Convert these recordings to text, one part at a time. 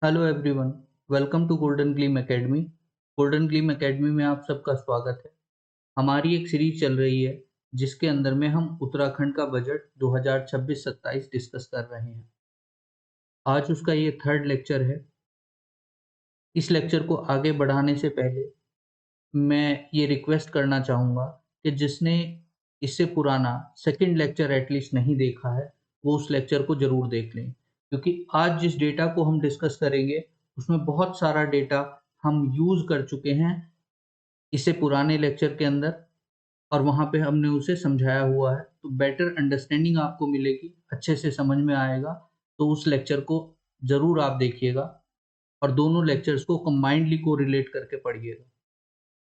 Hello everyone, welcome to golden gleam academy. Golden gleam academy में आप सबका स्वागत है। हमारी एक सीरीज चल रही है जिसके अंदर में हम उत्तराखंड का बजट 2026-27 डिस्कस कर रहे हैं। आज उसका ये थर्ड लेक्चर है। इस लेक्चर को आगे बढ़ाने से पहले मैं ये रिक्वेस्ट करना चाहूँगा कि जिसने इससे पुराना सेकंड लेक्चर एटलीस्ट नहीं देखा है, वो उस लेक्चर को ज़रूर देख लें। क्योंकि आज जिस डेटा को हम डिस्कस करेंगे, उसमें बहुत सारा डेटा हम यूज़ कर चुके हैं इससे पुराने लेक्चर के अंदर और वहाँ पे हमने उसे समझाया हुआ है। तो बेटर अंडरस्टैंडिंग आपको मिलेगी, अच्छे से समझ में आएगा। तो उस लेक्चर को ज़रूर आप देखिएगा और दोनों लेक्चर्स को कंबाइंडली कोरिलेट करके पढ़िएगा।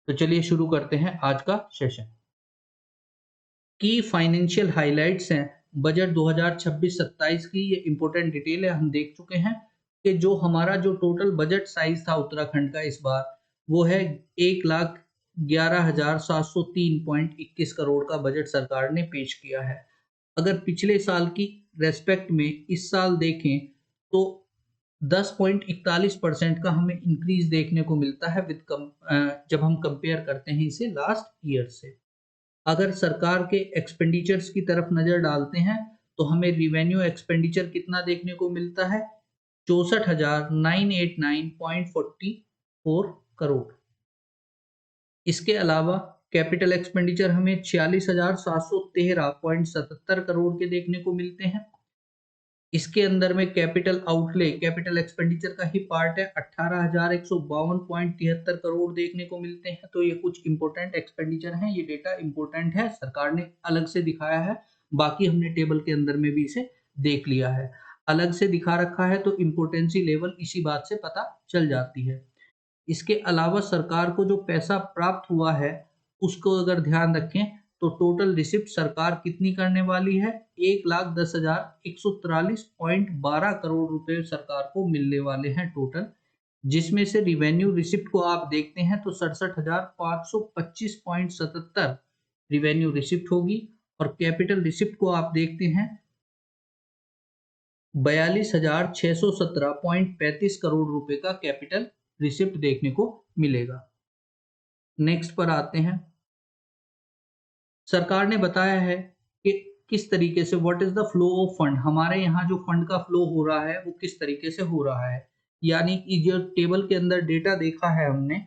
तो चलिए शुरू करते हैं आज का सेशन। की फाइनेंशियल हाइलाइट्स हैं बजट 2026-27 की। ये इंपॉर्टेंट डिटेल है, हम देख चुके हैं कि जो हमारा जो टोटल बजट साइज था उत्तराखंड का इस बार वो है 1,11,703.21 करोड़ का बजट सरकार ने पेश किया है। अगर पिछले साल की रेस्पेक्ट में इस साल देखें तो 10.41% का हमें इंक्रीज देखने को मिलता है जब हम कंपेयर करते हैं इसे लास्ट ईयर से। अगर सरकार के एक्सपेंडिचर्स की तरफ नजर डालते हैं तो हमें रिवेन्यू एक्सपेंडिचर कितना देखने को मिलता है? 64,989.44 करोड़। इसके अलावा कैपिटल एक्सपेंडिचर हमें 46,713.77 करोड़ के देखने को मिलते हैं। इसके अंदर में कैपिटल आउटले, कैपिटल एक्सपेंडिचर का ही पार्ट है, 18,152.73 करोड़ देखने को मिलते हैं। तो ये कुछ इंपॉर्टेंट एक्सपेंडिचर हैं, ये डेटा इंपॉर्टेंट है, सरकार ने अलग से दिखाया है। बाकी हमने टेबल के अंदर में भी इसे देख लिया है। अलग से दिखा रखा है तो इम्पोर्टेंसी लेवल इसी बात से पता चल जाती है। इसके अलावा सरकार को जो पैसा प्राप्त हुआ है उसको अगर ध्यान रखें तो टोटल रिसिप्ट सरकार कितनी करने वाली है? 1,10,143.12 करोड़ रुपए सरकार को मिलने वाले हैं टोटल। जिसमें से रिवेन्यू रिसिप्ट को आप देखते हैं तो 67,525.77 रिवेन्यू रिसिप्ट होगी और कैपिटल रिसिप्ट को आप देखते हैं 42,617.35 करोड़ रुपए का कैपिटल रिसिप्ट देखने को मिलेगा। नेक्स्ट पर आते हैं। सरकार ने बताया है कि किस तरीके से what is the flow of fund, हमारे यहाँ जो फंड का फ्लो हो रहा है वो किस तरीके से हो रहा है। यानी कि जो टेबल के अंदर डेटा देखा है हमने,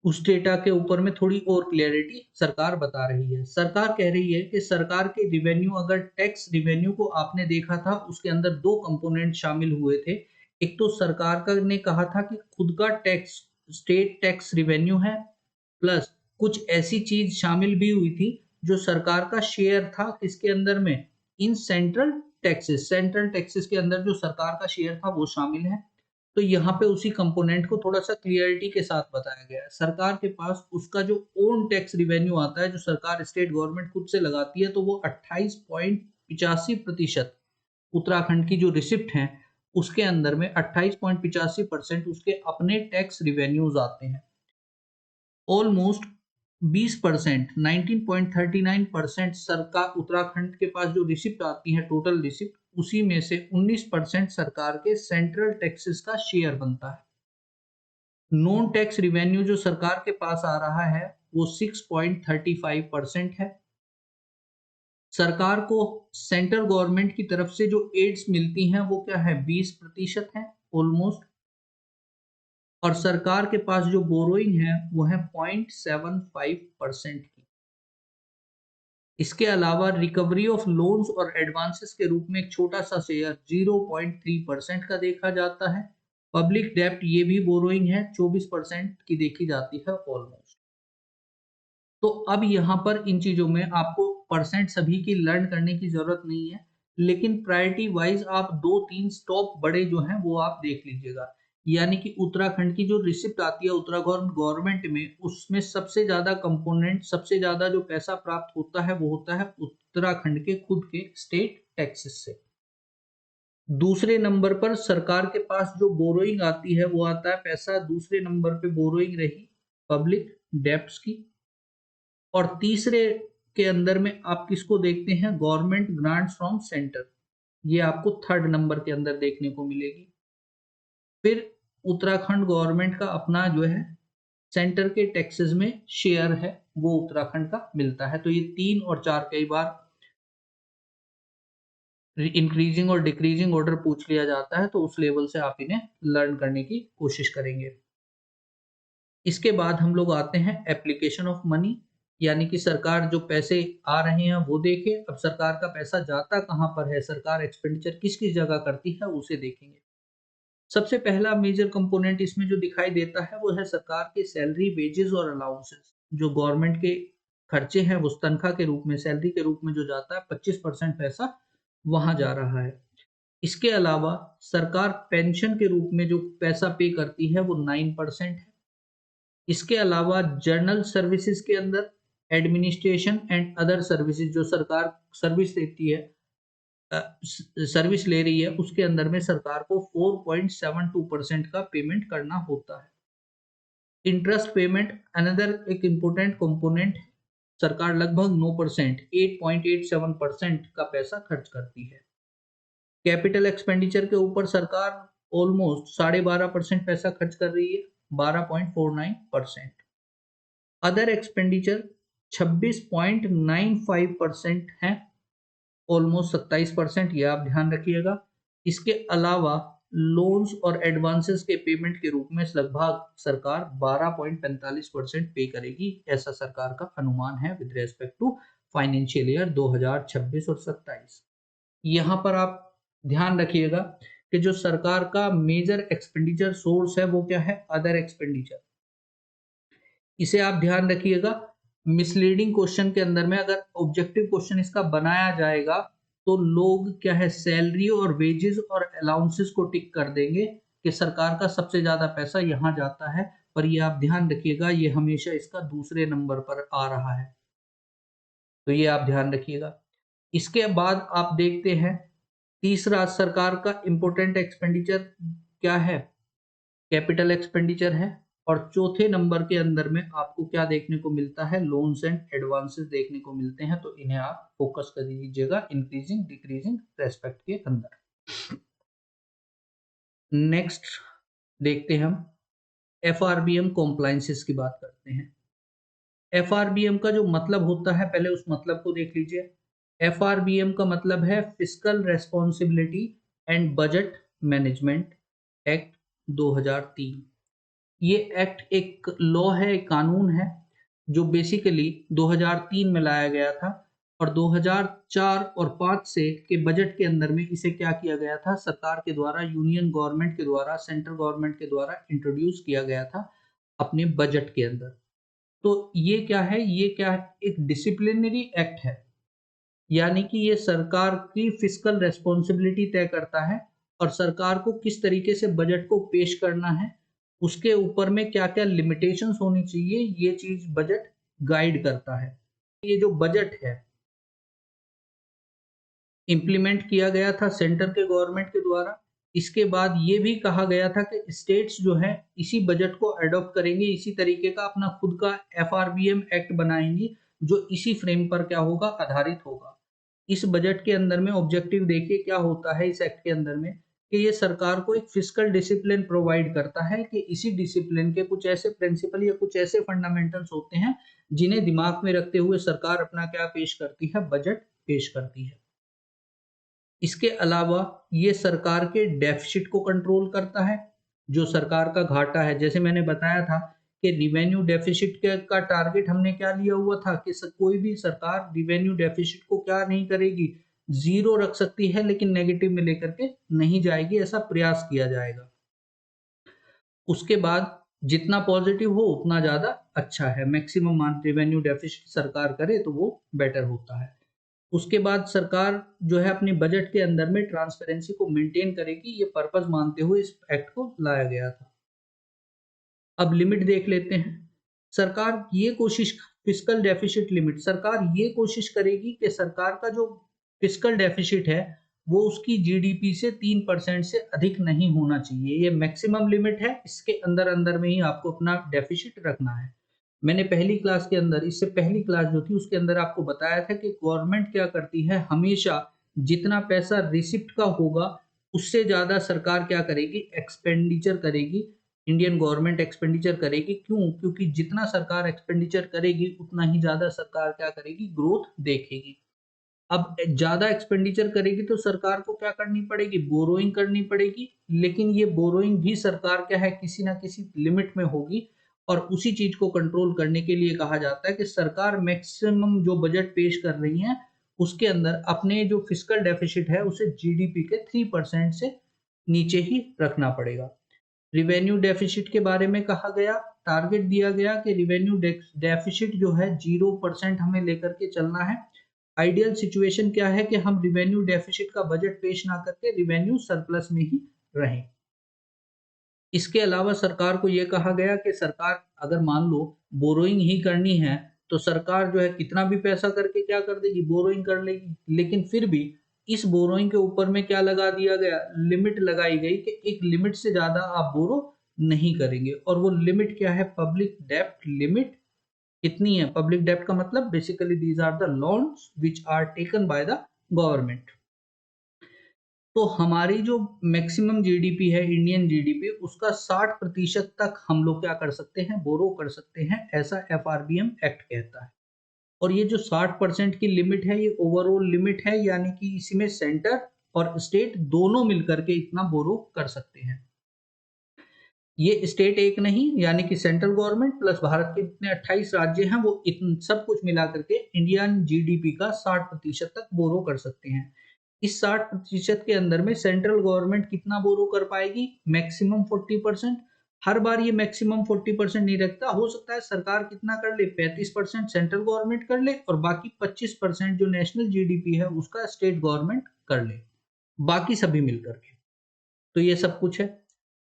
उस डेटा के ऊपर में थोड़ी और क्लियरिटी सरकार बता रही है। सरकार कह रही है कि सरकार के रिवेन्यू, अगर टैक्स रिवेन्यू को आपने देखा था उसके अंदर दो कंपोनेंट शामिल हुए थे। एक तो सरकार का ने कहा था कि खुद का टैक्स, स्टेट टैक्स रिवेन्यू है, प्लस कुछ ऐसी चीज शामिल भी हुई थी जो सरकार का शेयर था किसके अंदर में, in central taxes. Central taxes के अंदर जो सरकार का शेयर था वो शामिल है। तो यहाँ पे उसी कंपोनेंट को थोड़ा सा क्लियरिटी के साथ बताया गया है। सरकार के पास उसका जो ओन टैक्स रिवेन्यू आता है, जो सरकार स्टेट गवर्नमेंट खुद से लगाती है, तो वो 28.85% उत्तराखंड की जो रिसिप्ट है उसके अंदर में 28.85% उसके अपने टैक्स रिवेन्यूज आते हैं। ऑलमोस्ट 20%, 19.39% सरकार, उत्तराखंड के पास जो रिसिप्ट आती है टोटल रिसिप्ट, उसी में से 19% सरकार के सेंट्रल टैक्सेस का शेयर बनता है। नॉन टैक्स रिवेन्यू जो सरकार के पास आ रहा है वो 6.35% है। सरकार को सेंट्रल गवर्नमेंट की तरफ से जो एड्स मिलती हैं वो क्या है, 20% है ऑलमोस्ट। और सरकार के पास जो बोरोइंग है वो है 0.75% की। इसके अलावा रिकवरी ऑफ लोन्स और एडवांसेस के रूप में एक छोटा सा शेयर 0.3% का देखा जाता है। पब्लिक डेब्ट, ये भी बोरोइंग है, 24% की देखी जाती है ऑलमोस्ट। तो अब यहाँ पर इन चीजों में आपको परसेंट सभी की लर्न करने की जरूरत नहीं है, लेकिन प्रायोरिटी वाइज आप दो तीन स्टॉप बड़े जो हैं वो आप देख लीजिएगा। यानी कि उत्तराखंड की जो रिसिप्ट आती है उत्तराखंड गवर्नमेंट में, उसमें सबसे ज्यादा कंपोनेंट, सबसे ज्यादा जो पैसा प्राप्त होता है वो होता है उत्तराखंड के खुद के स्टेट टैक्सेस से। दूसरे नंबर पर सरकार के पास जो बोरोइंग आती है वो आता है पैसा, दूसरे नंबर पे बोरोइंग रही पब्लिक डेब्ट्स की। और तीसरे के अंदर में आप किसको देखते हैं, गवर्नमेंट ग्रांट्स फ्रॉम सेंटर, ये आपको थर्ड नंबर के अंदर देखने को मिलेगी। फिर उत्तराखंड गवर्नमेंट का अपना जो है सेंटर के टैक्सेस में शेयर है वो उत्तराखंड का मिलता है। तो ये 3 और 4 कई बार इंक्रीजिंग और डिक्रीजिंग ऑर्डर पूछ लिया जाता है, तो उस लेवल से आप इन्हें लर्न करने की कोशिश करेंगे। इसके बाद हम लोग आते हैं एप्लीकेशन ऑफ मनी, यानी कि सरकार जो पैसे आ रहे हैं वो देखे। अब सरकार का पैसा जाता कहाँ पर है, सरकार एक्सपेंडिचर किस किस जगह करती है, उसे देखेंगे। सबसे पहला मेजर कंपोनेंट इसमें जो दिखाई देता है वो है सरकार के सैलरी, वेजेस और अलाउंसेस। जो गवर्नमेंट के खर्चे हैं वो तनख्वाह के रूप में, सैलरी के रूप में जो जाता है, 25% पैसा वहां जा रहा है। इसके अलावा सरकार पेंशन के रूप में जो पैसा पे करती है वो 9% है। इसके अलावा जनरल सर्विसेज के अंदर एडमिनिस्ट्रेशन एंड अदर सर्विसेज, जो सरकार सर्विस देती है, सर्विस ले रही है, उसके अंदर में सरकार को 4.72% का पेमेंट करना होता है। इंटरेस्ट पेमेंट अनदर एक इम्पोर्टेंट कंपोनेंट, सरकार लगभग 9%, 8.87% का पैसा खर्च करती है। कैपिटल एक्सपेंडिचर के ऊपर सरकार ऑलमोस्ट 12.5% पैसा खर्च कर रही है, 12.49%। अदर एक्सपेंडिचर 26.95% है, ऑलमोस्ट 27%, ये आप ध्यान रखिएगा। इसके अलावा लोन्स और एडवांसेस के पेमेंट के रूप में लगभग सरकार 12.45% पे करेगी, ऐसा सरकार का अनुमान है with respect to financial year 2026 और 27। यहाँ पर आप ध्यान रखिएगा कि जो सरकार का मेजर एक्सपेंडिचर सोर्स है वो क्या है, अदर एक्सपेंडिचर। इसे आप ध्यान रखिएगा। मिसलीडिंग क्वेश्चन के अंदर में अगर ऑब्जेक्टिव क्वेश्चन इसका बनाया जाएगा तो लोग क्या है, सैलरी और वेजेस और अलाउंसेस को टिक कर देंगे कि सरकार का सबसे ज्यादा पैसा यहाँ जाता है, पर ये आप ध्यान रखिएगा ये हमेशा इसका दूसरे नंबर पर आ रहा है, तो ये आप ध्यान रखिएगा। इसके बाद आप देखते हैं तीसरा सरकार का इंपॉर्टेंट एक्सपेंडिचर क्या है, कैपिटल एक्सपेंडिचर है। और चौथे नंबर के अंदर में आपको क्या देखने को मिलता है, लोन्स एंड एडवांसेस देखने को मिलते हैं, तो इन्हें आप फोकस कर दीजिएगा इंक्रीजिंग डिक्रीजिंग रेस्पेक्ट के अंदर। नेक्स्ट देखते हैं हम एफआरबीएम कॉम्प्लायंसेस की बात करते हैं। एफआरबीएम का जो मतलब होता है, पहले उस मतलब को देख लीजिए। एफआरबीएम का मतलब है fiscal responsibility and budget management act 2003। ये एक्ट एक लॉ है, एक कानून है, जो बेसिकली 2003 में लाया गया था, और 2004 और 5 से के बजट के अंदर में इसे क्या किया गया था, सरकार के द्वारा, यूनियन गवर्नमेंट के द्वारा, सेंट्रल गवर्नमेंट के द्वारा इंट्रोड्यूस किया गया था अपने बजट के अंदर। तो ये क्या है, ये क्या है, एक डिसिप्लिनरी एक्ट है, यानी कि ये सरकार की फिस्कल रेस्पॉन्सिबिलिटी तय करता है और सरकार को किस तरीके से बजट को पेश करना है, उसके ऊपर में क्या क्या लिमिटेशंस होनी चाहिए, ये चीज बजट गाइड करता है। ये जो बजट है इम्प्लीमेंट किया गया था सेंटर के गवर्नमेंट के द्वारा। इसके बाद ये भी कहा गया था कि स्टेट्स जो है इसी बजट को अडॉप्ट करेंगे, इसी तरीके का अपना खुद का एफआरबीएम एक्ट बनाएंगी, जो इसी फ्रेम पर क्या होगा, आधारित होगा। इस बजट के अंदर में ऑब्जेक्टिव देखिए क्या होता है इस एक्ट के अंदर में, कि ये सरकार को एक फिस्कल डिसिप्लिन प्रोवाइड करता है, कि इसी डिसिप्लिन के कुछ ऐसे प्रिंसिपल या कुछ ऐसे फंडामेंटल्स होते हैं जिन्हें दिमाग में रखते हुए सरकार अपना क्या पेश करती है, बजट पेश करती है। इसके अलावा ये सरकार के डेफिसिट को कंट्रोल करता है, जो सरकार का घाटा है। जैसे मैंने बताया था कि रिवेन्यू डेफिसिट का टारगेट हमने क्या लिया हुआ था कि कोई भी सरकार रिवेन्यू डेफिसिट को क्या नहीं करेगी, जीरो रख सकती है, लेकिन नेगेटिव में लेकर के नहीं जाएगी, ऐसा प्रयास किया जाएगा। उसके बाद जितना पॉजिटिव हो उतना ज्यादा अच्छा है, मैक्सिमम रिवेन्यू डेफिसिट सरकार करे तो वो बेटर होता है। उसके बाद सरकार जो है अपनी बजट के अंदर में ट्रांसपेरेंसी को मेंटेन करेगी, ये पर्पस मानते हुए इस एक्ट को लाया गया था। अब लिमिट देख लेते हैं। सरकार ये कोशिश, फिस्कल डेफिसिट लिमिट, सरकार ये कोशिश करेगी कि सरकार का जो फिस्कल डेफिसिट है वो उसकी जीडीपी से 3% से अधिक नहीं होना चाहिए। ये मैक्सिमम लिमिट है, इसके अंदर अंदर में ही आपको अपना डेफिसिट रखना है। मैंने पहली क्लास के अंदर, इससे पहली क्लास जो थी उसके अंदर आपको बताया था कि गवर्नमेंट क्या करती है, हमेशा जितना पैसा रिसिप्ट का होगा उससे ज्यादा सरकार क्या करेगी, एक्सपेंडिचर करेगी, इंडियन गवर्नमेंट एक्सपेंडिचर करेगी। क्यों? क्योंकि जितना सरकार एक्सपेंडिचर करेगी उतना ही ज्यादा सरकार क्या करेगी, ग्रोथ देखेगी। अब ज्यादा एक्सपेंडिचर करेगी तो सरकार को क्या करनी पड़ेगी, बोरोइंग करनी पड़ेगी। लेकिन ये बोरोइंग भी सरकार क्या है, किसी ना किसी लिमिट में होगी। और उसी चीज को कंट्रोल करने के लिए कहा जाता है कि सरकार मैक्सिमम जो बजट पेश कर रही है उसके अंदर अपने जो फिस्कल डेफिसिट है उसे जीडीपी के 3% से नीचे ही रखना पड़ेगा। रिवेन्यू डेफिसिट के बारे में कहा गया, टारगेट दिया गया कि रिवेन्यू डेफिसिट जो है 0% हमें लेकर के चलना है। आइडियल सिचुएशन क्या है कि हम रिवेन्यू डेफिसिट का बजट पेश ना करके रिवेन्यू सरप्लस में ही रहें। इसके अलावा सरकार को यह कहा गया कि सरकार अगर मान लो बोरोइंग ही करनी है तो सरकार जो है कितना भी पैसा करके क्या कर देगी, बोरोइंग कर लेगी। लेकिन फिर भी इस बोरोइंग के ऊपर में क्या लगा दिया गया, लिमिट लगाई गई कि एक लिमिट से ज्यादा आप बोरो नहीं करेंगे। और वो लिमिट क्या है, पब्लिक डेप्ट लिमिट कितनी है। पब्लिक डेप्ट का मतलब basically these are the loans which are taken by the government. तो हमारी जो मैक्सिमम जीडीपी है, इंडियन जीडीपी, उसका 60% तक हम लोग क्या कर सकते हैं, बोरो कर सकते हैं, ऐसा एफआरबीएम एक्ट कहता है। और ये जो 60% की लिमिट है ये ओवरऑल लिमिट है, यानी कि इसमें सेंटर और स्टेट दोनों मिलकर के इतना बोरो कर सकते हैं। ये स्टेट एक नहीं, यानी कि सेंट्रल गवर्नमेंट प्लस भारत के जितने 28 राज्य हैं वो सब कुछ मिला करके इंडियन जीडीपी का 60% तक बोरो कर सकते हैं। इस 60% के अंदर में सेंट्रल गवर्नमेंट कितना बोरो कर पाएगी, मैक्सिमम 40%। हर बार ये मैक्सिमम 40% नहीं रखता, हो सकता है सरकार कितना कर ले, 35% सेंट्रल गवर्नमेंट कर ले और बाकी 25% जो नेशनल जीडीपी है उसका स्टेट गवर्नमेंट कर ले, बाकी सभी मिलकर के। तो ये सब कुछ है।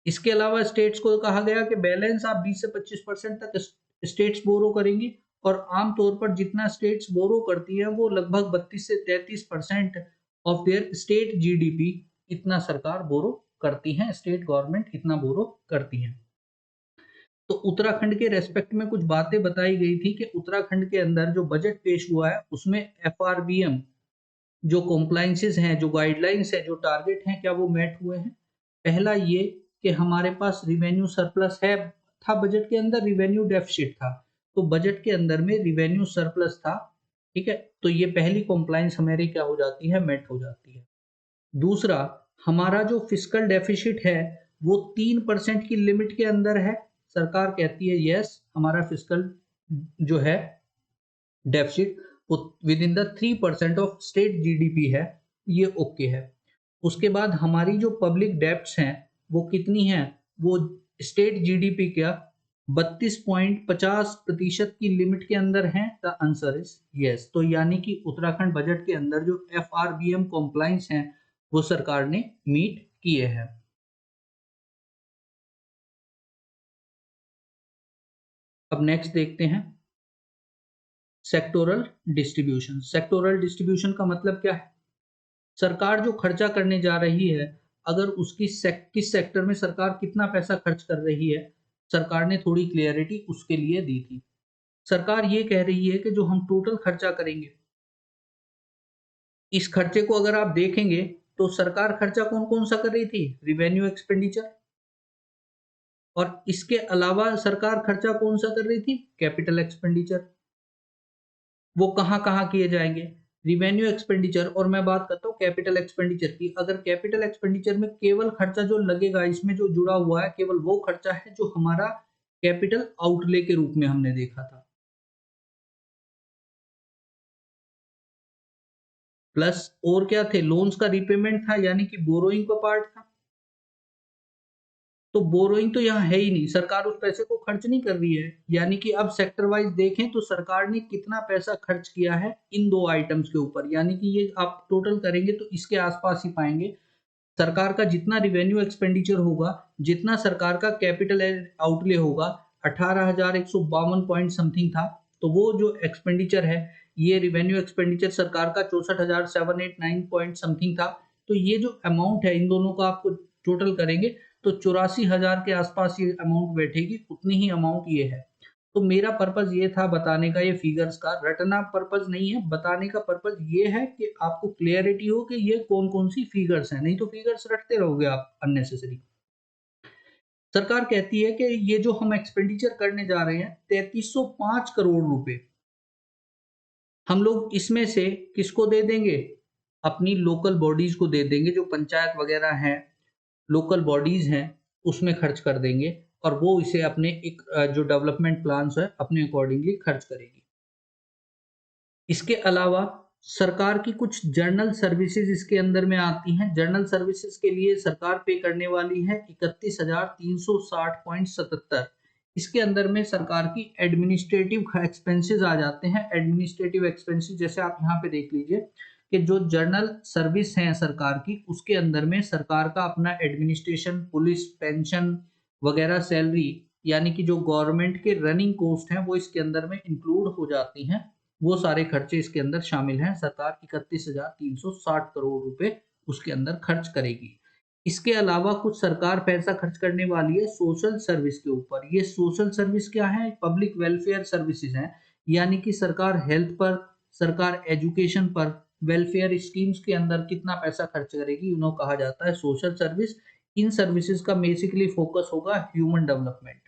इसके अलावा स्टेट्स को कहा गया कि बैलेंस आप 20 से 25% तक स्टेट्स बोरो करेंगी। और आमतौर पर जितना स्टेट्स बोरो करती है वो लगभग 32 से 33% ऑफ देयर स्टेट जीडीपी इतना सरकार बोरो करती है, स्टेट गवर्नमेंट इतना बोरो करती है। तो उत्तराखंड के रेस्पेक्ट में कुछ बातें बताई गई थी कि उत्तराखंड के अंदर जो बजट पेश हुआ है उसमें एफआरबीएम जो कॉम्प्लाइंसेस हैं, जो गाइडलाइंस है, जो टारगेट हैं, क्या वो मेट हुए हैं। पहला ये कि हमारे पास रिवेन्यू सरप्लस है, था बजट के अंदर, रिवेन्यू डेफिसिट था, तो बजट के अंदर में रिवेन्यू सरप्लस था। ठीक है, तो ये पहली कॉम्प्लाइंस हमारी क्या हो जाती है, मेट हो जाती है। दूसरा, हमारा जो फिस्कल डेफिसिट है वो 3% की लिमिट के अंदर है। सरकार कहती है यस, हमारा फिस्कल जो है डेफिसिट वो with in the 3% of state GDP है, ये ओके है। उसके बाद हमारी जो पब्लिक डेब्ट्स हैं वो कितनी हैं, वो स्टेट जीडीपी का 32.50% की लिमिट के अंदर है। The answer is yes. तो यानी कि उत्तराखंड बजट के अंदर जो एफआरबीएम कॉम्प्लाइंस हैं वो सरकार ने मीट किए हैं। अब नेक्स्ट देखते हैं सेक्टोरल डिस्ट्रीब्यूशन। सेक्टोरल डिस्ट्रीब्यूशन का मतलब क्या है, सरकार जो खर्चा करने जा रही है अगर उसकी किस सेक्टर में सरकार कितना पैसा खर्च कर रही है, सरकार ने थोड़ी क्लियरिटी उसके लिए दी थी। सरकार ये कह रही है कि जो हम टोटल खर्चा करेंगे, इस खर्चे को अगर आप देखेंगे तो सरकार खर्चा कौन कौन सा कर रही थी, रिवेन्यू एक्सपेंडिचर। और इसके अलावा सरकार खर्चा कौन सा कर रही थी, कैपिटल एक्सपेंडिचर। वो कहाँ कहाँ किए जाएंगे, रिवेन्यू एक्सपेंडिचर। और मैं बात करता हूँ कैपिटल एक्सपेंडिचर की। अगर कैपिटल एक्सपेंडिचर में केवल खर्चा जो लगेगा, इसमें जो जुड़ा हुआ है केवल वो खर्चा है जो हमारा कैपिटल आउटले के रूप में हमने देखा था। प्लस और क्या थे, लोन्स का रिपेमेंट था, यानी कि बोरोइंग का पार्ट था। तो बोरोइंग तो यहाँ है ही नहीं, सरकार उस पैसे को खर्च नहीं कर रही है। यानी कि अब सेक्टर वाइज देखें तो सरकार ने कितना पैसा खर्च किया है इन दो आइटम्स के ऊपर, यानी कि ये आप टोटल करेंगे तो इसके आसपास ही पाएंगे। सरकार का जितना रिवेन्यू एक्सपेंडिचर होगा, जितना सरकार का कैपिटल आउटले होगा, 18,152 पॉइंट समथिंग था। तो वो जो एक्सपेंडिचर है, ये रिवेन्यू एक्सपेंडिचर सरकार का 64,789 पॉइंट समथिंग था। तो ये जो अमाउंट है इन दोनों का आपको टोटल करेंगे तो 84,000 के आसपास ये अमाउंट बैठेगी, उतनी ही अमाउंट ये है। तो मेरा पर्पज ये था बताने का, ये फिगर्स का रटना पर्पज नहीं है, बताने का पर्पज ये है कि आपको क्लियरिटी हो कि ये कौन कौन सी फिगर्स हैं, नहीं तो फिगर्स रटते रहोगे आप अननेसेसरी। सरकार कहती है कि ये जो हम एक्सपेंडिचर करने जा रहे हैं 3305 करोड़ रुपए, हम लोग इसमें से किसको दे देंगे, अपनी लोकल बॉडीज को दे देंगे, जो पंचायत वगैरह हैं, लोकल बॉडीज हैं, उसमें खर्च कर देंगे और वो इसे अपने एक जो डेवलपमेंट प्लान्स है अपने अकॉर्डिंगली खर्च करेगी। इसके अलावा सरकार की कुछ जर्नल सर्विसेज इसके अंदर में आती हैं। जर्नल सर्विसेज के लिए सरकार पे करने वाली है 31,360.77। इसके अंदर में सरकार की एडमिनिस्ट्रेटिव एक्सपेंसेस आ जाते हैं। एडमिनिस्ट्रेटिव एक्सपेंसेस जैसे आप यहाँ पे देख लीजिए कि जो जर्नल सर्विस है सरकार की, उसके अंदर में सरकार का अपना एडमिनिस्ट्रेशन, पुलिस, पेंशन वगैरह, सैलरी, यानी कि जो गवर्नमेंट के रनिंग कॉस्ट हैं वो इसके अंदर में इंक्लूड हो जाती हैं। वो सारे खर्चे इसके अंदर शामिल हैं। सरकार 31,360 करोड़ रुपए उसके अंदर खर्च करेगी। इसके अलावा कुछ सरकार पैसा खर्च करने वाली है सोशल सर्विस के ऊपर। ये सोशल सर्विस क्या है, पब्लिक वेलफेयर सर्विसेज हैं, यानी कि सरकार हेल्थ पर, सरकार एजुकेशन पर, वेलफेयर स्कीम्स के अंदर कितना पैसा खर्च करेगी, उन्हें कहा जाता है सोशल सर्विस। इन सर्विसेज का बेसिकली फोकस होगा ह्यूमन डेवलपमेंट।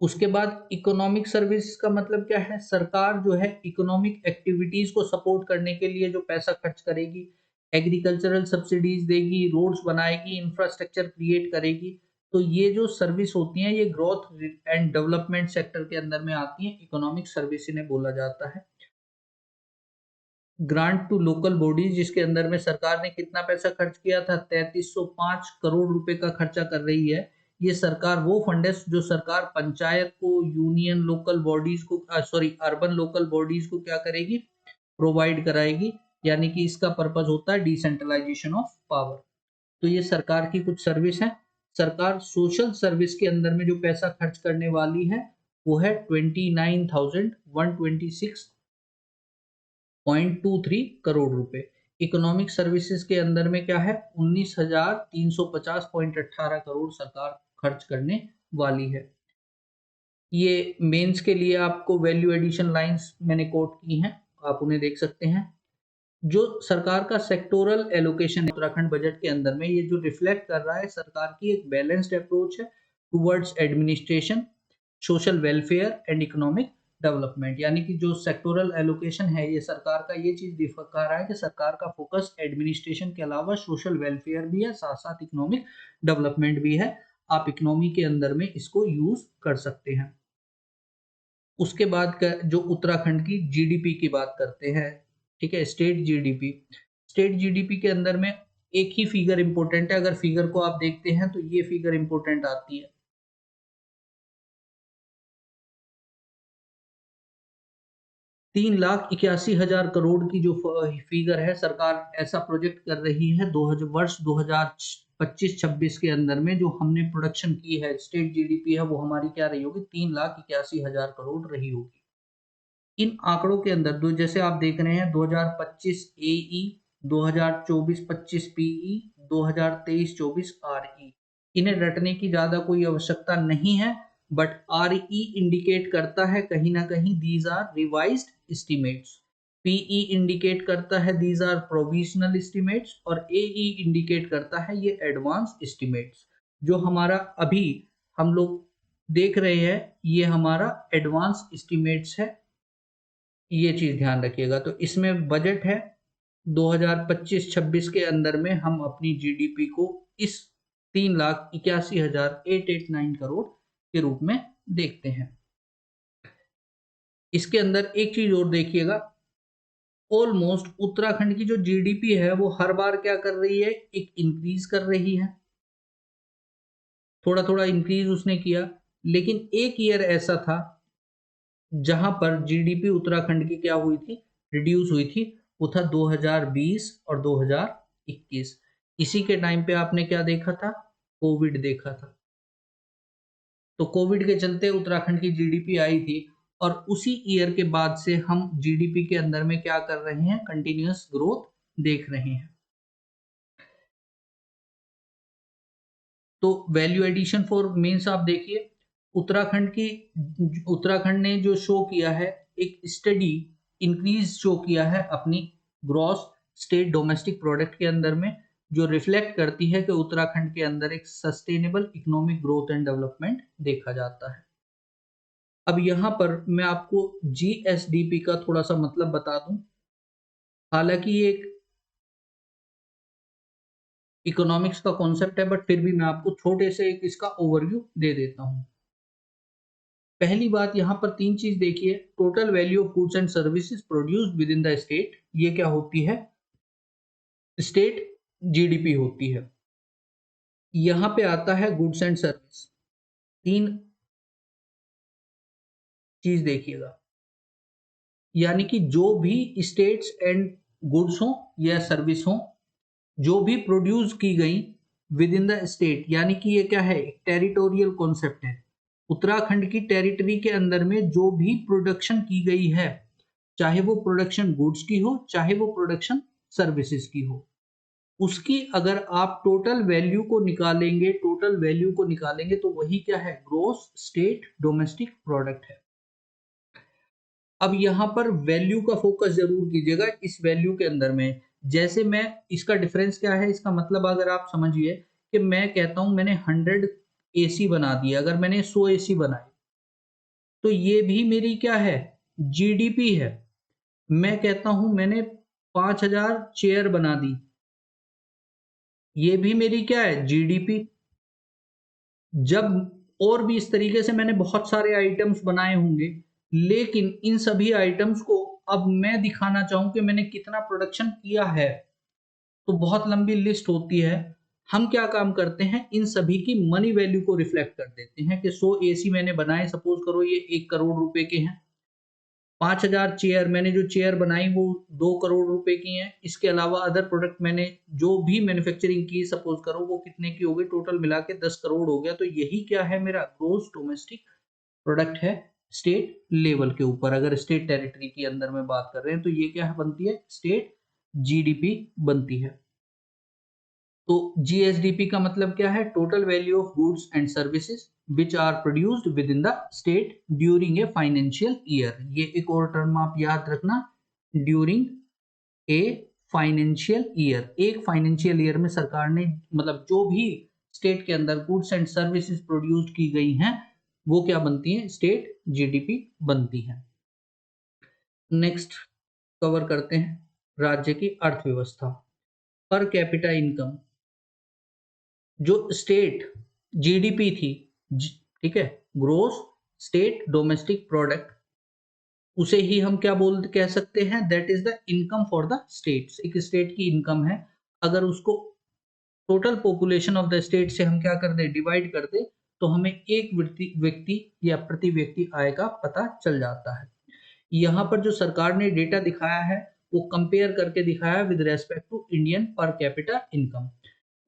उसके बाद इकोनॉमिक सर्विस का मतलब क्या है, सरकार जो है इकोनॉमिक एक्टिविटीज को सपोर्ट करने के लिए जो पैसा खर्च करेगी, एग्रीकल्चरल सब्सिडीज देगी, रोड्स बनाएगी, इंफ्रास्ट्रक्चर क्रिएट करेगी। तो ये जो सर्विस होती हैं ये ग्रोथ एंड डेवलपमेंट सेक्टर के अंदर में आती हैं, इकोनॉमिक सर्विस इन्हें बोला जाता है। ग्रांट टू लोकल बॉडीज, जिसके अंदर में सरकार ने कितना पैसा खर्च किया था, 3305 करोड़ रुपए का खर्चा कर रही है। ये सरकार वो फंड है जो सरकार पंचायत को, यूनियन लोकल बॉडीज को, अर्बन लोकल बॉडीज को क्या करेगी, प्रोवाइड कराएगी, यानी कि इसका पर्पज होता है डिसेंट्रलाइजेशन ऑफ पावर। तो ये सरकार की कुछ सर्विस है। सरकार सोशल सर्विस के अंदर में जो पैसा खर्च करने वाली है वो है 29,126.23 करोड़ रुपए। इकोनॉमिक सर्विसेज के अंदर में क्या है, 19,350.18 करोड़ सरकार खर्च करने वाली है। ये मेंस के लिए आपको वैल्यू एडिशन लाइंस मैंने कोट की हैं, आप उन्हें देख सकते हैं। जो सरकार का सेक्टोरल एलोकेशन उत्तराखंड बजट के अंदर में, ये जो रिफ्लेक्ट कर रहा है सरकार की एक बैलेंस्ड अप्रोच है towards administration, social welfare and economic development. यानी कि जो सेक्टोरल एलोकेशन है ये सरकार का ये चीज दिखा रहा है कि सरकार का फोकस एडमिनिस्ट्रेशन के अलावा सोशल वेलफेयर भी है, साथ साथ इकोनॉमिक डेवलपमेंट भी है। आप इकोनॉमी के अंदर में इसको यूज कर सकते हैं। उसके बाद जो उत्तराखंड की जीडीपी की बात करते हैं, ठीक है, स्टेट जीडीपी। स्टेट जीडीपी के अंदर में एक ही फिगर इंपॉर्टेंट है, अगर फिगर को आप देखते हैं तो ये फिगर इंपॉर्टेंट आती है, 3,81,000 करोड़ की जो फिगर है, सरकार ऐसा प्रोजेक्ट कर रही है 2000 वर्ष 2025-26 के अंदर में जो हमने प्रोडक्शन की है, स्टेट जीडीपी है वो हमारी क्या रही होगी, 3,81,000 करोड़ रही होगी। इन आंकड़ों के अंदर दो, जैसे आप देख रहे हैं 2025 एई, 2024-25 पीई, 2023-24 आरई, इन्हें रटने की ज्यादा कोई आवश्यकता नहीं है। बट आरई इंडिकेट करता है कहीं ना कहीं these are revised estimates, PE indicate करता है दीज आर प्रोविजनल एस्टिमेट्स, और एई इंडिकेट करता है ये एडवांस एस्टिमेट्स। जो हमारा अभी हम लोग देख रहे हैं ये हमारा एडवांस एस्टिमेट्स है, ये चीज ध्यान रखिएगा। तो इसमें बजट है 2025-26 के अंदर में हम अपनी जीडीपी को इस 3,81,889 करोड़ के रूप में देखते हैं। इसके अंदर एक चीज और देखिएगा, ऑलमोस्ट उत्तराखंड की जो जीडीपी है वो हर बार क्या कर रही है, एक इंक्रीज कर रही है, थोड़ा थोड़ा इंक्रीज उसने किया। लेकिन एक ईयर ऐसा था जहां पर जीडीपी उत्तराखंड की क्या हुई थी, रिड्यूस हुई थी, वो था 2020 और 2021। इसी के टाइम पे आपने क्या देखा था, कोविड देखा था। तो कोविड के चलते उत्तराखंड की जीडीपी आई थी, और उसी ईयर के बाद से हम जीडीपी के अंदर में क्या कर रहे हैं, कंटिन्यूअस ग्रोथ देख रहे हैं। तो वैल्यू एडिशन फॉर मींस आप देखिए, उत्तराखंड ने जो शो किया है, एक स्टडी इंक्रीज शो किया है अपनी ग्रॉस स्टेट डोमेस्टिक प्रोडक्ट के अंदर में, जो रिफ्लेक्ट करती है कि उत्तराखंड के अंदर एक sustainable economic growth and development देखा जाता है। अब यहाँ पर मैं आपको GSDP का थोड़ा सा मतलब बता दूं। हालांकि ये एक इकोनॉमिक्स का कॉन्सेप्ट है, बट फिर भी मैं आपको छोटे से एक इसका ओवरव्यू दे देता हूं। पहली बात, यहाँ पर 3 चीज देखिए। Total value of goods and services produced within the state, ये क्या होती है? स्टेट GDP होती है। यहाँ पे आता है गुड्स एंड सर्विस। 3 चीज देखिएगा, यानी कि जो भी स्टेट्स एंड गुड्स हो या सर्विस हो जो भी प्रोड्यूस की गई विद इन द स्टेट, यानी कि ये क्या है? एक टेरिटोरियल कॉन्सेप्ट है। उत्तराखंड की टेरिटरी के अंदर में जो भी प्रोडक्शन की गई है, चाहे वो प्रोडक्शन गुड्स की हो चाहे वो प्रोडक्शन सर्विसेज की हो, उसकी अगर आप टोटल वैल्यू को निकालेंगे तो वही क्या है? ग्रॉस स्टेट डोमेस्टिक प्रोडक्ट है। अब यहाँ पर वैल्यू का फोकस जरूर कीजिएगा। इस वैल्यू के अंदर में, जैसे मैं इसका डिफरेंस क्या है, इसका मतलब अगर आप समझिए कि मैं कहता हूं मैंने 100 AC बना दिया, अगर मैंने 100 AC बनाए तो ये भी मेरी क्या है? GDP है। मैं कहता हूं मैंने 5000 चेयर बना दी, ये भी मेरी क्या है? GDP। जब और भी इस तरीके से मैंने बहुत सारे आइटम्स बनाए होंगे, लेकिन इन सभी आइटम्स को अब मैं दिखाना चाहूं कि मैंने कितना प्रोडक्शन किया है, तो बहुत लंबी लिस्ट होती है। हम क्या काम करते हैं, इन सभी की मनी वैल्यू को रिफ्लेक्ट कर देते हैं कि 100 AC मैंने बनाए, सपोज करो ये 1 करोड़ रुपए के हैं। 5000 चेयर, मैंने जो चेयर बनाई वो 2 करोड़ रुपए की हैं। इसके अलावा अदर प्रोडक्ट मैंने जो भी मैन्युफैक्चरिंग की, सपोज करो वो कितने की हो गई, टोटल मिला के 10 करोड़ हो गया। तो यही क्या है? मेरा ग्रोस डोमेस्टिक प्रोडक्ट है स्टेट लेवल के ऊपर। अगर स्टेट टेरिटरी के अंदर में बात कर रहे हैं तो ये क्या बनती है? स्टेट GDP बनती है। तो GSDP का मतलब क्या है? Total value of goods and services which are produced within the state during a financial year. ये एक और टर्म आप याद रखना, ड्यूरिंग ए फाइनेंशियल ईयर। एक फाइनेंशियल ईयर में सरकार ने, मतलब जो भी स्टेट के अंदर गुड्स एंड सर्विसेज प्रोड्यूस्ड की गई हैं, वो क्या बनती हैं? स्टेट GDP बनती है। नेक्स्ट कवर करते हैं राज्य की अर्थव्यवस्था। पर कैपिटा इनकम, जो स्टेट GDP थी, ठीक है, ग्रोस स्टेट डोमेस्टिक प्रोडक्ट, उसे ही हम क्या कह सकते हैं? That is the income for the states. एक स्टेट की इनकम है, अगर उसको total population of the state से हम क्या कर दे? डिवाइड कर दे, तो हमें एक व्यक्ति या प्रति व्यक्ति आय का पता चल जाता है। यहाँ पर जो सरकार ने डेटा दिखाया है वो कंपेयर करके दिखाया है with respect to Indian per capita income.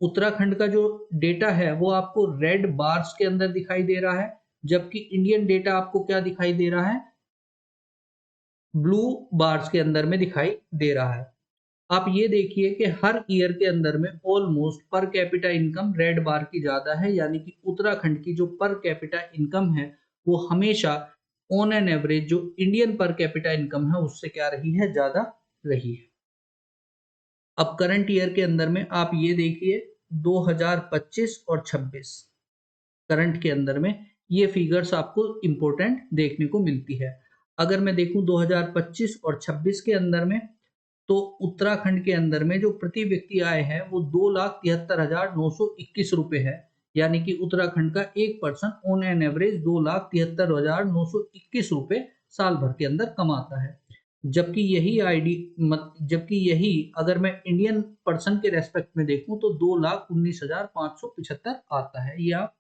Uttarakhand का जो डेटा है वो आपको रेड बार्स के अंदर दिखाई दे रहा है, जबकि इंडियन डेटा आपको क्या दिखाई दे रहा है? ब्लू बार्स के अंदर में दिखाई दे रहा है। आप ये देखिए कि हर ईयर के अंदर में ऑलमोस्ट पर कैपिटा इनकम रेड बार की ज्यादा है, यानी कि उत्तराखंड की जो पर कैपिटा इनकम है वो हमेशा ऑन एन एवरेज जो इंडियन पर कैपिटा इनकम है उससे क्या रही है? ज्यादा रही है। अब करंट ईयर के अंदर में आप ये देखिए 2025 और 26 करंट के अंदर में ये फिगर्स आपको इंपॉर्टेंट देखने को मिलती है। अगर मैं देखूं 2025 और 26 के अंदर में, तो उत्तराखंड के अंदर में जो प्रति व्यक्ति आय है वो 2,73,921 रुपए है, यानी कि उत्तराखंड का एक पर्सन ऑन एन एवरेज 2,73,921 रुपए साल भर के अंदर कमाता है। जबकि यही अगर मैं इंडियन पर्सन के रेस्पेक्ट में देखूं तो 2,19,575 आता है। ये आप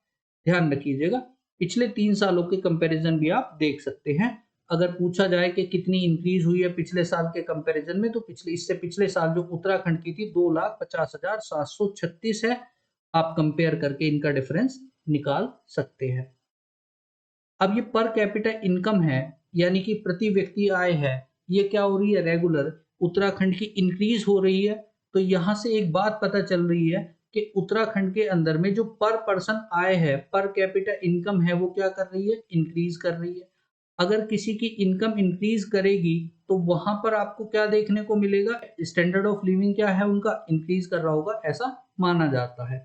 ध्यान रखिएगा। पिछले 3 सालों के कंपैरिजन भी आप देख सकते हैं। अगर पूछा जाए कि कितनी इंक्रीज हुई है पिछले साल के कंपैरिजन में, तो पिछले साल जो उत्तराखंड की थी 2,50,736 है। आप कंपेयर करके इनका डिफरेंस निकाल सकते हैं। अब ये पर कैपिटा इनकम है, यानी कि प्रति व्यक्ति आय है, ये क्या हो रही है? रेगुलर उत्तराखंड की इंक्रीज हो रही है। तो यहां से एक बात पता चल रही है कि उत्तराखंड के अंदर में जो पर पर्सन आय है, पर कैपिटा इनकम है, वो क्या कर रही है, इंक्रीज कर रही है। अगर किसी की इनकम इंक्रीज करेगी तो वहां पर आपको क्या देखने को मिलेगा, स्टैंडर्ड ऑफ लिविंग क्या है उनका, इंक्रीज कर रहा होगा, ऐसा माना जाता है।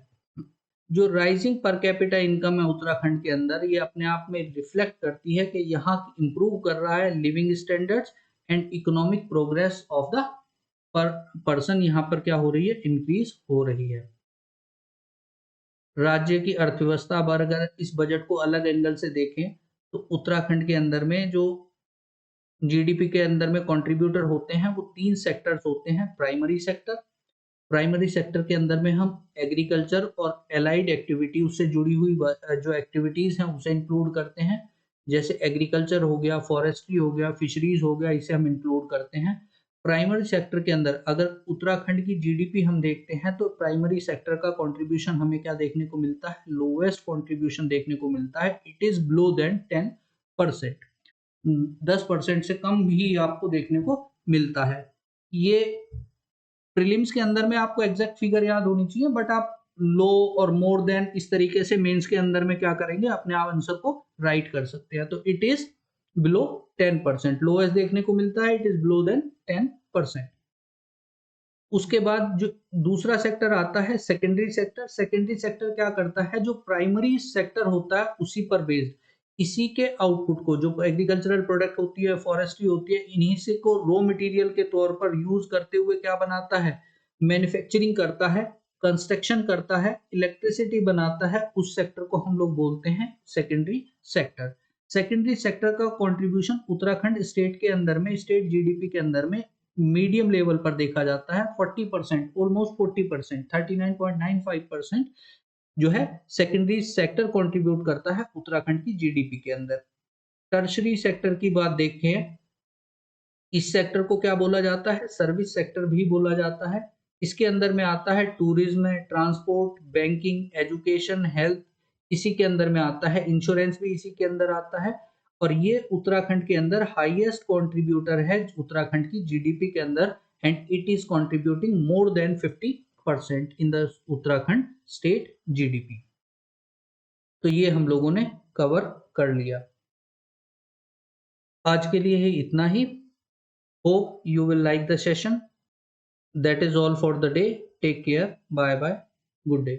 जो राइजिंग पर कैपिटा इनकम है उत्तराखंड के अंदर, ये अपने आप में रिफ्लेक्ट करती है कि यहाँ इंप्रूव कर रहा है living standards and economic progress of the पर पर्सन, यहाँ पर क्या हो रही है, इंक्रीज हो रही है। राज्य की अर्थव्यवस्था पर अगर इस बजट को अलग एंगल से देखें तो उत्तराखंड के अंदर में जो जीडीपी के अंदर में कंट्रीब्यूटर होते हैं वो 3 सेक्टर्स होते हैं। प्राइमरी सेक्टर के अंदर में हम एग्रीकल्चर और एलाइड एक्टिविटी, उससे जुड़ी हुई जो एक्टिविटीज हैं उसे इंक्लूड करते हैं। जैसे एग्रीकल्चर हो गया, फॉरेस्ट्री हो गया, फिशरीज हो गया, इसे हम इंक्लूड करते हैं। प्राइमरी सेक्टर के अंदर अगर उत्तराखंड की जीडीपी हम देखते हैं तो प्राइमरी सेक्टर का कंट्रीब्यूशन हमें क्या देखने को मिलता है, लोएस्ट कंट्रीब्यूशन देखने को मिलता है। इट इज बिलो देन 10%, 10% से कम भी आपको देखने को मिलता है। ये प्रीलिम्स के अंदर में आपको एग्जैक्ट फिगर याद होनी चाहिए, बट आप लो और मोर देन इस तरीके से मेंस के अंदर में क्या करेंगे, अपने आप आंसर को राइट कर सकते हैं। तो इट इज बिलो 10%, लोएस्ट देखने को मिलता है, इट इज बिलो देन 10%। उसके बाद जो दूसरा सेक्टर आता है सेकेंडरी सेक्टर। सेकेंडरी सेक्टर क्या करता है, जो प्राइमरी सेक्टर होता है उसी पर बेस्ड, इसी के आउटपुट को, जो एग्रीकल्चरल प्रोडक्ट होती है, फॉरेस्ट्री होती है, इन्हीं से को रॉ मटेरियल के तौर पर यूज करते हुए क्या बनाता है, मैन्युफैक्चरिंग करता है, कंस्ट्रक्शन करता है, इलेक्ट्रिसिटी बनाता है, उस सेक्टर को हम लोग बोलते हैं सेकेंडरी सेक्टर। सेकेंडरी सेक्टर का कंट्रीब्यूशन उत्तराखंड स्टेट के अंदर में, स्टेट जीडीपी के अंदर में मीडियम लेवल पर देखा जाता है। 40%, ऑलमोस्ट 40%, 39.95% जो है सेकेंडरी सेक्टर कंट्रीब्यूट करता है उत्तराखंड की जीडीपी के अंदर। टर्शरी सेक्टर की बात देखें, इस सेक्टर को क्या बोला जाता है, सर्विस सेक्टर भी बोला जाता है। इसके अंदर में आता है tourism, transport, banking, education, health, इसी के अंदर में आता है, इंश्योरेंस भी इसी के अंदर आता है। और ये उत्तराखंड के अंदर हाईएस्ट कंट्रीब्यूटर है उत्तराखंड की जीडीपी के अंदर, and it is contributing more than 50% in the Uttarakhand state GDP. तो ये हम लोगों ने कवर कर लिया। आज के लिए इतना ही। Hope you will like the session. That is all for the day. Take care. Bye bye. Good day.